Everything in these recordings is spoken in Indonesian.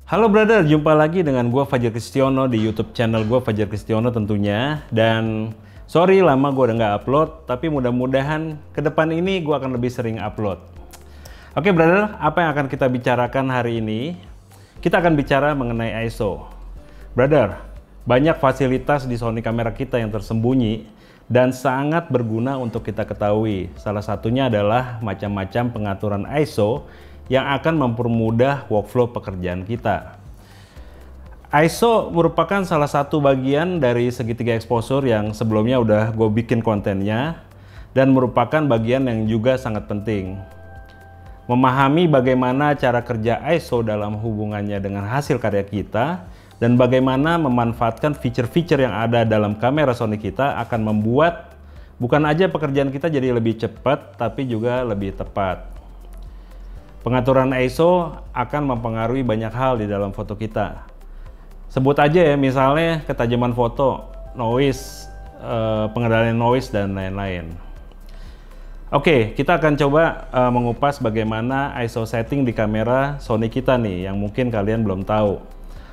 Halo brother, jumpa lagi dengan gua Fajar Kristiono di YouTube channel gua Fajar Kristiono tentunya. Dan sorry lama gua udah nggak upload, tapi mudah-mudahan ke depan ini gua akan lebih sering upload. Oke brother, apa yang akan kita bicarakan hari ini? Kita akan bicara mengenai ISO. Brother, banyak fasilitas di Sony kamera kita yang tersembunyi dan sangat berguna untuk kita ketahui. Salah satunya adalah macam-macam pengaturan ISO yang akan mempermudah workflow pekerjaan kita. ISO merupakan salah satu bagian dari segitiga exposure yang sebelumnya udah gue bikin kontennya dan merupakan bagian yang juga sangat penting. Memahami bagaimana cara kerja ISO dalam hubungannya dengan hasil karya kita dan bagaimana memanfaatkan fitur-fitur yang ada dalam kamera Sony kita akan membuat bukan aja pekerjaan kita jadi lebih cepat tapi juga lebih tepat. Pengaturan ISO akan mempengaruhi banyak hal di dalam foto kita. Sebut aja ya, misalnya ketajaman foto, noise, pengendalian noise, dan lain-lain. Oke, kita akan coba mengupas bagaimana ISO setting di kamera Sony kita nih, yang mungkin kalian belum tahu.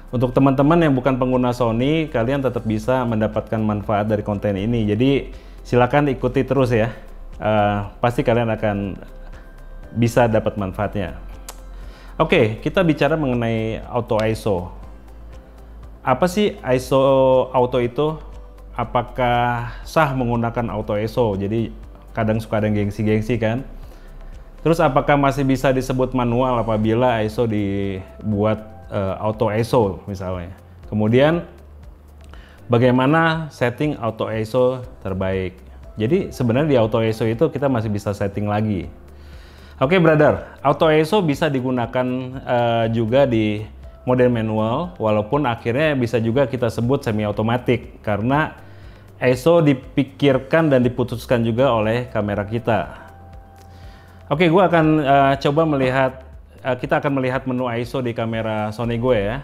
Untuk teman-teman yang bukan pengguna Sony, kalian tetap bisa mendapatkan manfaat dari konten ini. Jadi silakan ikuti terus ya. Pasti kalian akan bisa dapat manfaatnya. Oke, kita bicara mengenai auto ISO. Apa sih ISO auto itu? Apakah sah menggunakan auto ISO? Jadi kadang suka ada gengsi-gengsi kan. Terus apakah masih bisa disebut manual apabila ISO dibuat auto ISO misalnya? Kemudian bagaimana setting auto ISO terbaik? Jadi sebenarnya di auto ISO itu kita masih bisa setting lagi. Oke brother, auto ISO bisa digunakan juga di mode manual, walaupun akhirnya bisa juga kita sebut semi otomatis karena ISO dipikirkan dan diputuskan juga oleh kamera kita. Oke, gue akan coba melihat, kita akan melihat menu ISO di kamera Sony gue ya.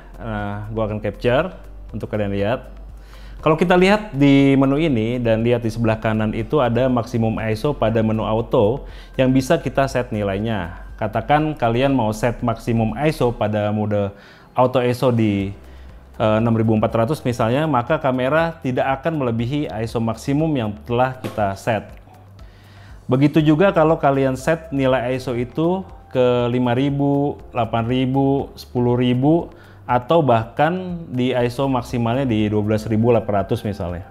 Gue akan capture untuk kalian lihat. Kalau kita lihat di menu ini dan lihat di sebelah kanan itu ada maksimum ISO pada menu auto yang bisa kita set nilainya. Katakan kalian mau set maksimum ISO pada mode auto ISO di 6400 misalnya, maka kamera tidak akan melebihi ISO maksimum yang telah kita set. Begitu juga kalau kalian set nilai ISO itu ke 5000, 8000, 10000 atau bahkan di ISO maksimalnya di 12800 misalnya.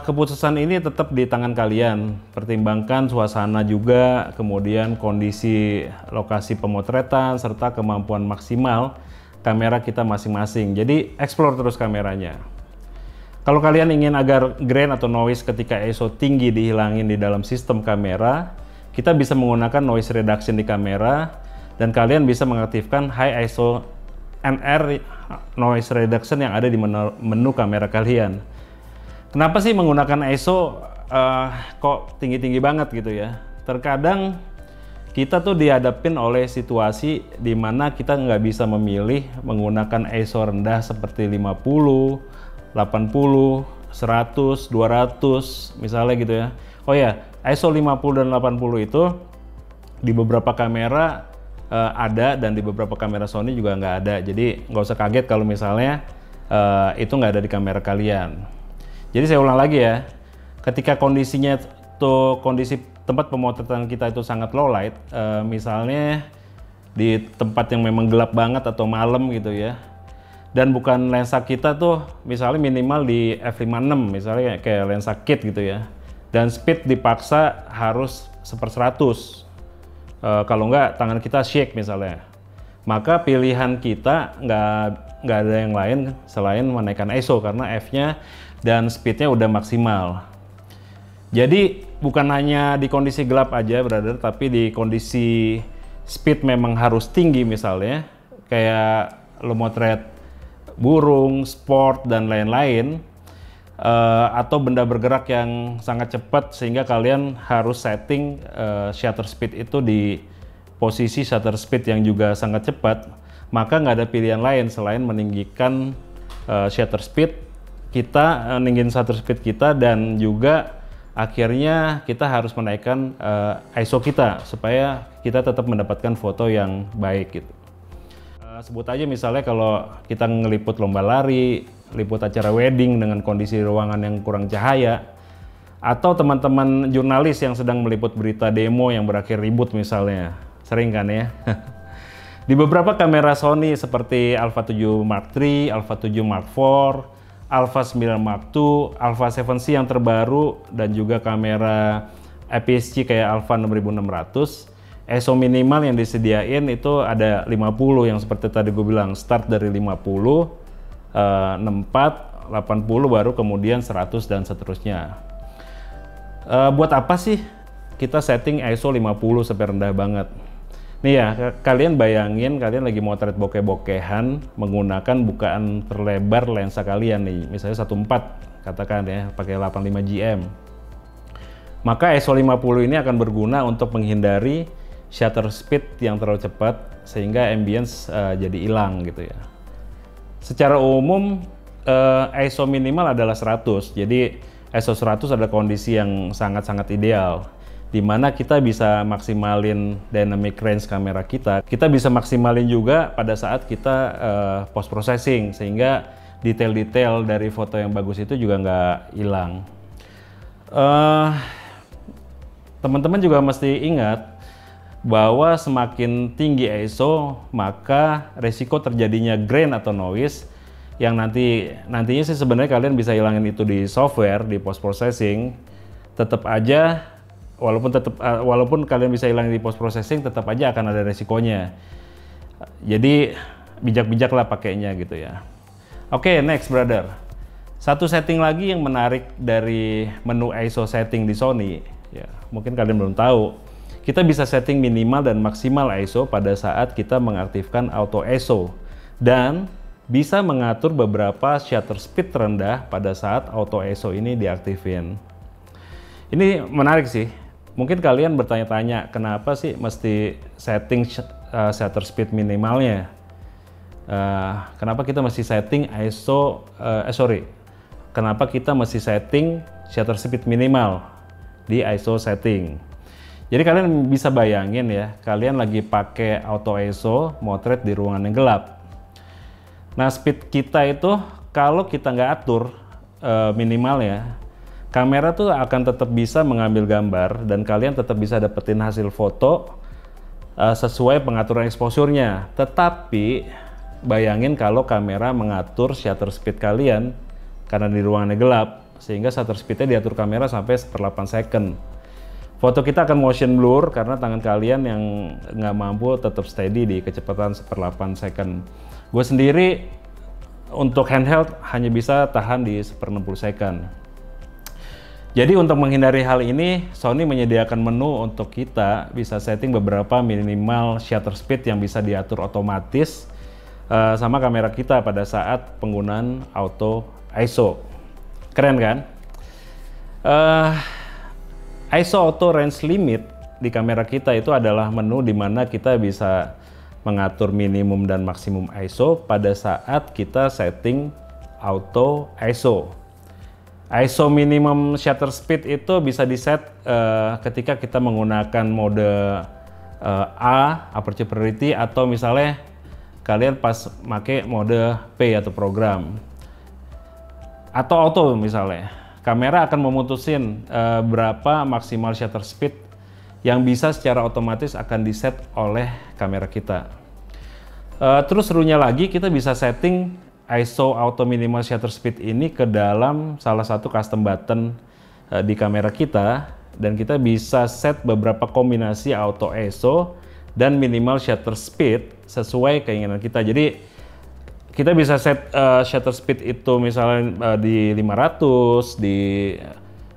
Keputusan ini tetap di tangan kalian. Pertimbangkan suasana juga, kemudian kondisi lokasi pemotretan, serta kemampuan maksimal kamera kita masing-masing. Jadi explore terus kameranya. Kalau kalian ingin agar grain atau noise ketika ISO tinggi dihilangin di dalam sistem kamera, kita bisa menggunakan noise reduction di kamera dan kalian bisa mengaktifkan high ISO NR noise reduction yang ada di menu kamera kalian. Kenapa sih menggunakan ISO kok tinggi-tinggi banget gitu ya? Terkadang kita tuh dihadapin oleh situasi di mana kita nggak bisa memilih menggunakan ISO rendah seperti 50, 80, 100, 200 misalnya gitu ya. Oh ya, ISO 50 dan 80 itu di beberapa kamera ada dan di beberapa kamera Sony juga nggak ada. Jadi nggak usah kaget kalau misalnya itu nggak ada di kamera kalian. Jadi saya ulang lagi ya, ketika kondisinya tuh kondisi tempat pemotretan kita itu sangat low light, misalnya di tempat yang memang gelap banget atau malam gitu ya, dan bukan lensa kita tuh misalnya minimal di f5.6 misalnya kayak lensa kit gitu ya, dan speed dipaksa harus 1/100. Kalau nggak tangan kita shake misalnya, maka pilihan kita nggak ada yang lain selain menaikkan ISO karena F-nya dan speednya udah maksimal. Jadi bukan hanya di kondisi gelap aja brother, tapi di kondisi speed memang harus tinggi misalnya, kayak lo motret burung, sport dan lain-lain, atau benda bergerak yang sangat cepat sehingga kalian harus setting shutter speed itu di posisi shutter speed yang juga sangat cepat, maka nggak ada pilihan lain selain meninggikan shutter speed kita, meninggikan shutter speed kita, dan juga akhirnya kita harus menaikkan ISO kita supaya kita tetap mendapatkan foto yang baik gitu. Sebut aja misalnya kalau kita ngeliput lomba lari, liput acara wedding dengan kondisi ruangan yang kurang cahaya, atau teman-teman jurnalis yang sedang meliput berita demo yang berakhir ribut misalnya. Sering kan ya? Di beberapa kamera Sony seperti Alpha 7 Mark III, Alpha 7 Mark IV, Alpha 9 Mark II, Alpha 7C yang terbaru, dan juga kamera APS-C kayak Alpha 6600, ISO minimal yang disediain itu ada 50 yang seperti tadi gue bilang, start dari 50, 64, 80 baru kemudian 100 dan seterusnya. Buat apa sih kita setting ISO 50 sampai rendah banget? Nih ya, kalian bayangin kalian lagi motret bokeh-bokehan menggunakan bukaan terlebar lensa kalian nih, misalnya 1.4 katakan ya, pakai 85 GM. Maka ISO 50 ini akan berguna untuk menghindari shutter speed yang terlalu cepat sehingga ambience jadi hilang gitu ya. Secara umum ISO minimal adalah 100. Jadi ISO 100 adalah kondisi yang sangat-sangat ideal di mana kita bisa maksimalin dynamic range kamera kita. Kita bisa maksimalin juga pada saat kita post processing sehingga detail-detail dari foto yang bagus itu juga nggak hilang. Teman-teman juga mesti ingat bahwa semakin tinggi ISO maka resiko terjadinya grain atau noise yang nantinya sih sebenarnya kalian bisa hilangin itu di software di post processing. Tetap aja walaupun kalian bisa hilangin di post processing, tetap aja akan ada resikonya. Jadi bijak-bijaklah pakainya gitu ya. Oke, next brother. Satu setting lagi yang menarik dari menu ISO setting di Sony ya, mungkin kalian belum tahu. Kita bisa setting minimal dan maksimal ISO pada saat kita mengaktifkan auto ISO dan bisa mengatur beberapa shutter speed terendah pada saat auto ISO ini diaktifin. Ini menarik sih. Mungkin kalian bertanya-tanya kenapa sih mesti setting shutter speed minimalnya? Kenapa kita mesti setting ISO? Kenapa kita mesti setting shutter speed minimal di ISO setting? Jadi kalian bisa bayangin ya, kalian lagi pakai auto ISO motret di ruangan yang gelap. Nah, speed kita itu kalau kita nggak atur minimal ya, kamera tuh akan tetap bisa mengambil gambar dan kalian tetap bisa dapetin hasil foto sesuai pengaturan exposure-nya. Tetapi bayangin kalau kamera mengatur shutter speed kalian karena di ruangannya gelap, sehingga shutter speed-nya diatur kamera sampai 1/8 second. Foto kita akan motion blur karena tangan kalian yang nggak mampu tetap steady di kecepatan 1/8 second. Gue sendiri untuk handheld hanya bisa tahan di 1/60 second. Jadi untuk menghindari hal ini, Sony menyediakan menu untuk kita bisa setting beberapa minimal shutter speed yang bisa diatur otomatis sama kamera kita pada saat penggunaan auto ISO. Keren kan? ISO Auto Range Limit di kamera kita itu adalah menu di mana kita bisa mengatur minimum dan maksimum ISO pada saat kita setting auto ISO. ISO minimum shutter speed itu bisa di-set ketika kita menggunakan mode A, aperture priority, atau misalnya kalian pas make mode P atau program. Atau auto misalnya. Kamera akan memutusin berapa maksimal shutter speed yang bisa secara otomatis akan di-set oleh kamera kita. Terus serunya lagi kita bisa setting ISO auto minimal shutter speed ini ke dalam salah satu custom button di kamera kita, dan kita bisa set beberapa kombinasi auto ISO dan minimal shutter speed sesuai keinginan kita. Jadi kita bisa set shutter speed itu misalnya di 500, di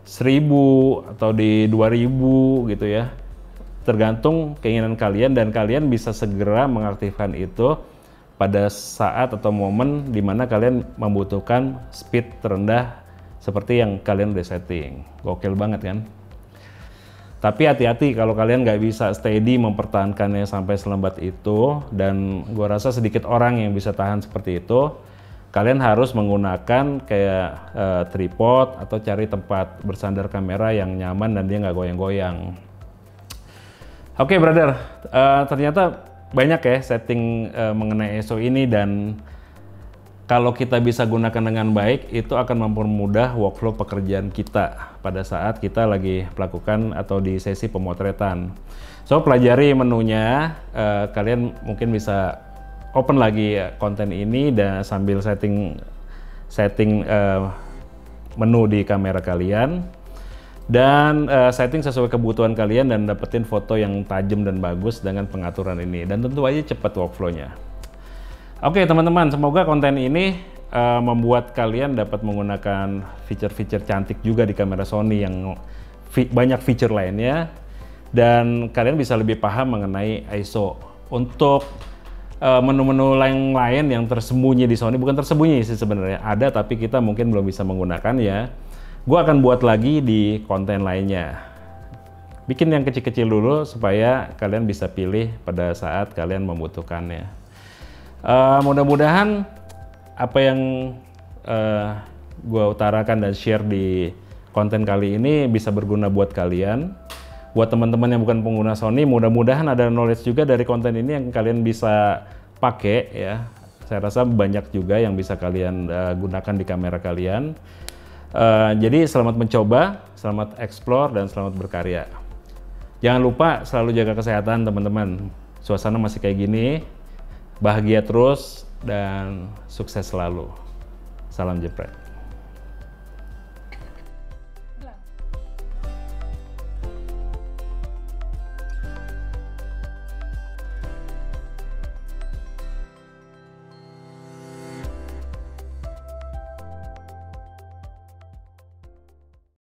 1000 atau di 2000 gitu ya. Tergantung keinginan kalian, dan kalian bisa segera mengaktifkan itu pada saat atau momen di mana kalian membutuhkan speed terendah seperti yang kalian udah setting. Gokil banget kan? Tapi hati-hati kalau kalian nggak bisa steady mempertahankannya sampai selembat itu, dan gua rasa sedikit orang yang bisa tahan seperti itu. Kalian harus menggunakan kayak tripod atau cari tempat bersandar kamera yang nyaman dan dia nggak goyang-goyang. Oke brother, ternyata banyak ya setting mengenai ISO ini, dan kalau kita bisa gunakan dengan baik, itu akan mempermudah workflow pekerjaan kita pada saat kita lagi melakukan atau di sesi pemotretan. So, pelajari menunya, kalian mungkin bisa open lagi konten ini dan sambil setting menu di kamera kalian, dan setting sesuai kebutuhan kalian dan dapetin foto yang tajam dan bagus dengan pengaturan ini, dan tentu aja cepat workflow-nya. Oke teman-teman, semoga konten ini membuat kalian dapat menggunakan fitur-fitur cantik juga di kamera Sony yang banyak fitur lainnya, dan kalian bisa lebih paham mengenai ISO. Untuk menu-menu lain yang tersembunyi di Sony, bukan tersembunyi sih sebenarnya, ada tapi kita mungkin belum bisa menggunakannya. Gue akan buat lagi di konten lainnya. Bikin yang kecil-kecil dulu supaya kalian bisa pilih pada saat kalian membutuhkannya. Mudah-mudahan apa yang gue utarakan dan share di konten kali ini bisa berguna buat kalian. Buat teman-teman yang bukan pengguna Sony, mudah-mudahan ada knowledge juga dari konten ini yang kalian bisa pakai ya. Saya rasa banyak juga yang bisa kalian gunakan di kamera kalian. Jadi selamat mencoba, selamat explore, dan selamat berkarya. Jangan lupa selalu jaga kesehatan teman-teman. Suasana masih kayak gini. Bahagia terus dan sukses selalu. Salam jepret.